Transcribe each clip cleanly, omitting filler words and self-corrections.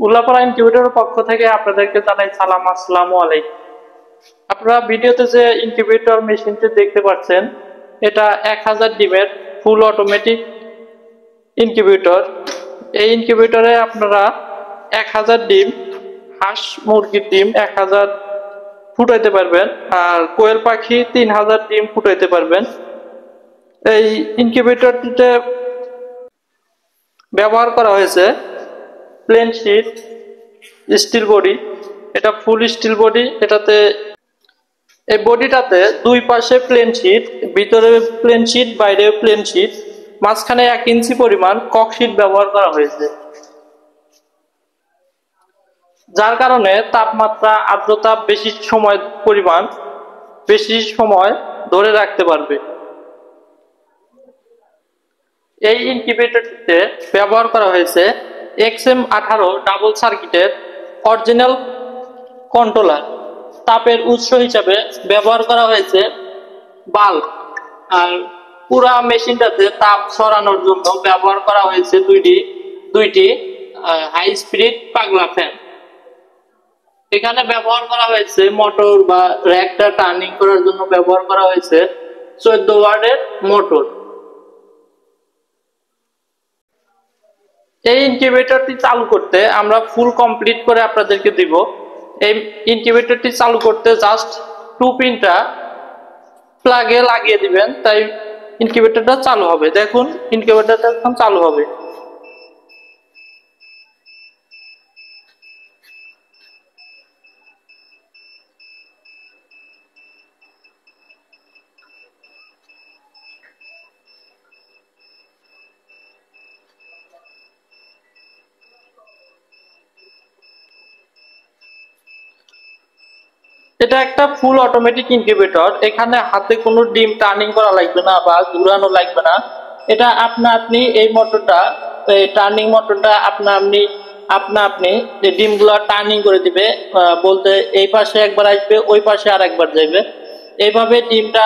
উল্লাপাড়া ইনকিউবেটরের পক্ষ থেকে আপনাদেরকে জানাই সালাম, আসসালামু আলাইকুম। আপনারা ভিডিওতে যে ইনকিউবেটর মেশিনটি দেখতে পাচ্ছেন, এটা 1000 ডিমের ফুল অটোমেটিক ইনকিউবেটর। এই ইনকিউবেটরে আপনারা 1000 ডিম, হাঁস মুরগির ডিম 1000 ফুটাইতে পারবেন, আর কোয়েল পাখি 3000 ডিম ফুটাইতে পারবেন। এই ইনকিউবেটরটিতে ব্যবহার করা হয়েছে প্লেন শিট স্টিল বডি। এটা ফুল স্টিল বডি। এটাতে এই বডিটাতে দুই পাশে প্লেন শিট, ভিতরে প্লেন শিট, বাইরে প্লেন শিট, মাঝখানে 1 ইঞ্চি পরিমাণ কক শিট ব্যবহার করা হয়েছে, যার কারণে তাপমাত্রা আর্দ্রতা বেশি সময় ধরে রাখতে পারবে। এই ইনকিউবেটরটিতে ব্যবহার করা হয়েছে XM18 ডাবল সার্কিটের অরিজিনাল কন্ট্রোলার। তাপের উৎস হিসাবে ব্যবহার করা হয়েছে বাল্ব, আর পুরা মেশিনটাতে তাপ সরানোর জন্য ব্যবহার করা হয়েছে দুইটি হাই স্পিড পাগলা ফ্যান। এখানে ব্যবহার করা হয়েছে মোটর বা র্যাকটা টার্নিং করার জন্য ব্যবহার করা হয়েছে 14 ওয়াটের মোটর। এই ইনকিউবেটরটি চালু করতে আমরা ফুল কমপ্লিট করে আপনাদেরকে দিব। এই ইনকিউবেটরটি চালু করতে জাস্ট 2 পিনটা প্লাগে লাগিয়ে দিবেন, তাই ইনকিউবেটরটা চালু হবে। দেখুন, ইনকিউবেটরটা এখন চালু হবে। এটা একটা ফুল অটোমেটিক ইনকিউবেটর। এখানে হাতে কোনো ডিম টার্নিং করা লাগবে না বা ঘুরানো লাগবে না। এটা আপনি এই মোটরটা, এই টার্নিং মোটরটা আপনি ডিমগুলো টার্নিং করে দিবে। বলতে এই পাশে একবার আসবে, ওই পাশে আর একবার যাবে। এইভাবে ডিমটা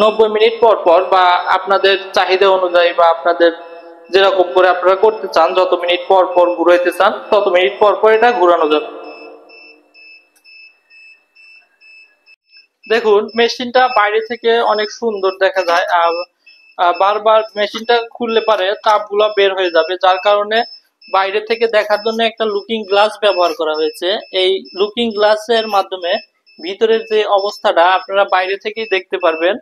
90 মিনিট পর পর বা আপনাদের চাহিদা অনুযায়ী বা আপনাদের যেরকম করে আপনারা করতে চান, যত মিনিট পর পর ঘুরাইতে চান তত মিনিট পর পর এটা ঘুরানো যাবে। দেখুন, মেশিনটা বাইরে থেকে অনেক সুন্দর দেখা যায়, আর বারবার মেশিনটা খুললে পারে তাপগুলো বের হয়ে যাবে, যার কারণে বাইরে থেকে দেখার জন্য একটা লুকিং গ্লাস ব্যবহার করা হয়েছে। এই লুকিং গ্লাসের মাধ্যমে ভিতরের যে অবস্থাটা আপনারা বাইরে থেকেই দেখতে পারবেন।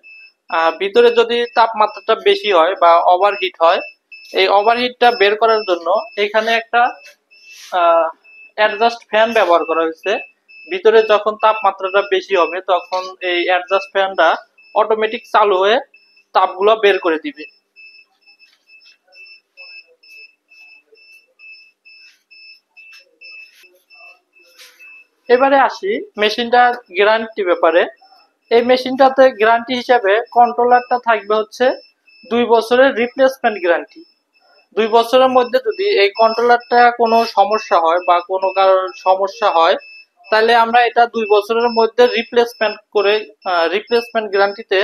ভিতরে যদি তাপমাত্রাটা বেশি হয় বা ওভারহিট হয়, এই ওভারহিটটা বের করার জন্য এখানে একটা অ্যাডজাস্ট ফ্যান ব্যবহার করা হয়েছে। ভিতরে যখন তাপমাত্রাটা বেশি হবে তখন এই অ্যাডজাস্ট ফ্যানটা অটোমেটিক চালু হয়ে তাপগুলো বের করে দিবে। এবারে আসি মেশিনটার গ্যারান্টি ব্যাপারে। এই মেশিনটাতে গ্যারান্টি হিসাবে কন্ট্রোলারটা থাকবে হচ্ছে 2 বছরের রিপ্লেসমেন্ট গ্যারান্টি। 2 বছরের মধ্যে যদি এই কন্ট্রোলারটা কোনো সমস্যা হয় বা কোনো কারোর সমস্যা হয়, তাহলে আমরা এটা 2 বছরের মধ্যে রিপ্লেসমেন্ট গ্যারান্টিতে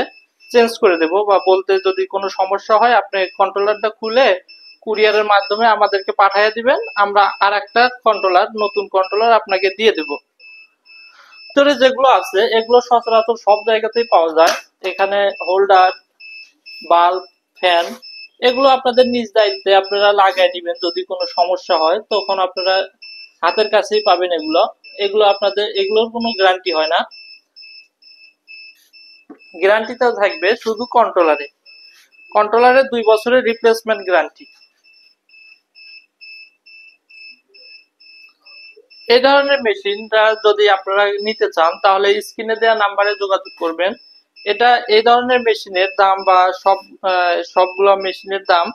চেঞ্জ করে দেব। বা বলতে, যদি কোনো সমস্যা হয় আপনি কন্ট্রোলারটা খুলে কুরিয়ারের মাধ্যমে আমাদেরকে পাঠিয়ে দিবেন, আমরা আর একটা নতুন কন্ট্রোলার আপনাকে দিয়ে দেব। ভিতরে যেগুলো আছে এগুলো সচরাচর সব জায়গাতেই পাওয়া যায়। এখানে হোল্ডার, বাল্ব, ফ্যান, এগুলো আপনাদের নিজ দায়িত্বে আপনারা লাগাই দিবেন। যদি কোনো সমস্যা হয় তখন আপনারা হাতের কাছেই পাবেন। এগুলোর কোনো গ্যারান্টি হয় না। গ্যারান্টিটা থাকবে শুধু কন্ট্রোলারে 2 বছরের রিপ্লেসমেন্ট গ্যারান্টি। এই ধরনের মেশিনটা যদি আপনারা নিতে চান তাহলে স্ক্রিনে দেওয়া নাম্বারে যোগাযোগ করবেন। এই ধরনের মেশিনের দাম বা সবগুলো মেশিনের দাম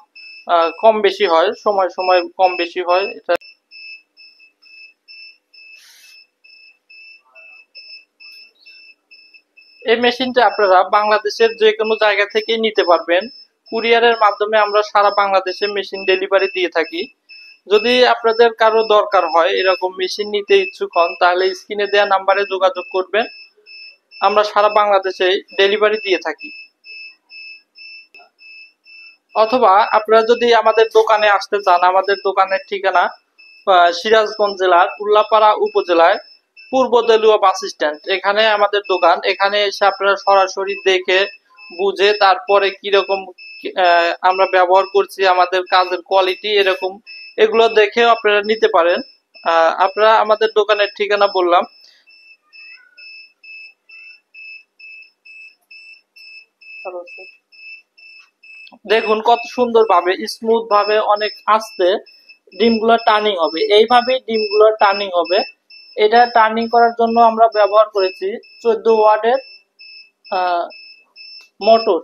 কম বেশি হয়, সময় সময় কম বেশি হয়। এই মেশিনটা আপনারা বাংলাদেশের যে কোনো জায়গা থেকে নিতে পারবেন। কুরিয়ারের মাধ্যমে আমরা সারা বাংলাদেশে মেশিন ডেলিভারি দিয়ে থাকি। যদি আপনাদের কারো দরকার হয়, এরকম মেশিন নিতে ইচ্ছুক হন, তাহলে স্ক্রিনে দেওয়া নাম্বারে যোগাযোগ করবেন। আমরা সারা বাংলাদেশে ডেলিভারি দিয়ে থাকি। অথবা আপনারা যদি আমাদের দোকানে আসতে চান, আমাদের দোকানের ঠিকানা সিরাজগঞ্জ জেলার উল্লাপাড়া উপজেলায় পূর্ব দেলুয়া বাস স্ট্যান্ড। এখানে আমাদের দোকান। এখানে এসে আপনারা সরাসরি দেখে বুঝে তারপরে কিরকম আমরা ব্যবহার করছি, আমাদের কাজের কোয়ালিটি এরকম এগুলো দেখেও আপনারা নিতে পারেন। আপনারা আমাদের দোকানের ঠিকানা বললাম। দেখুন কত সুন্দর ভাবে স্মুথ ভাবে অনেক আস্তে ডিমগুলো টার্নিং হবে, এইভাবেই ডিমগুলো টার্নিং হবে। এটা টার্নিং করার জন্য আমরা ব্যবহার করেছি 14 ওয়াটের মোটর।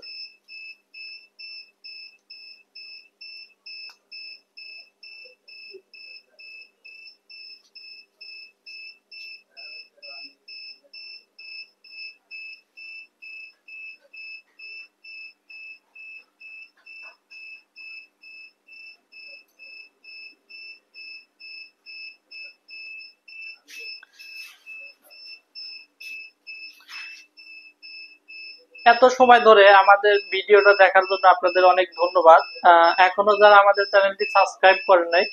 এত সময় ধরে আমাদের ভিডিওটা দেখার জন্য আপনাদের অনেক ধন্যবাদ। এখনো যারা আমাদের চ্যানেলটি সাবস্ক্রাইব করেন নাই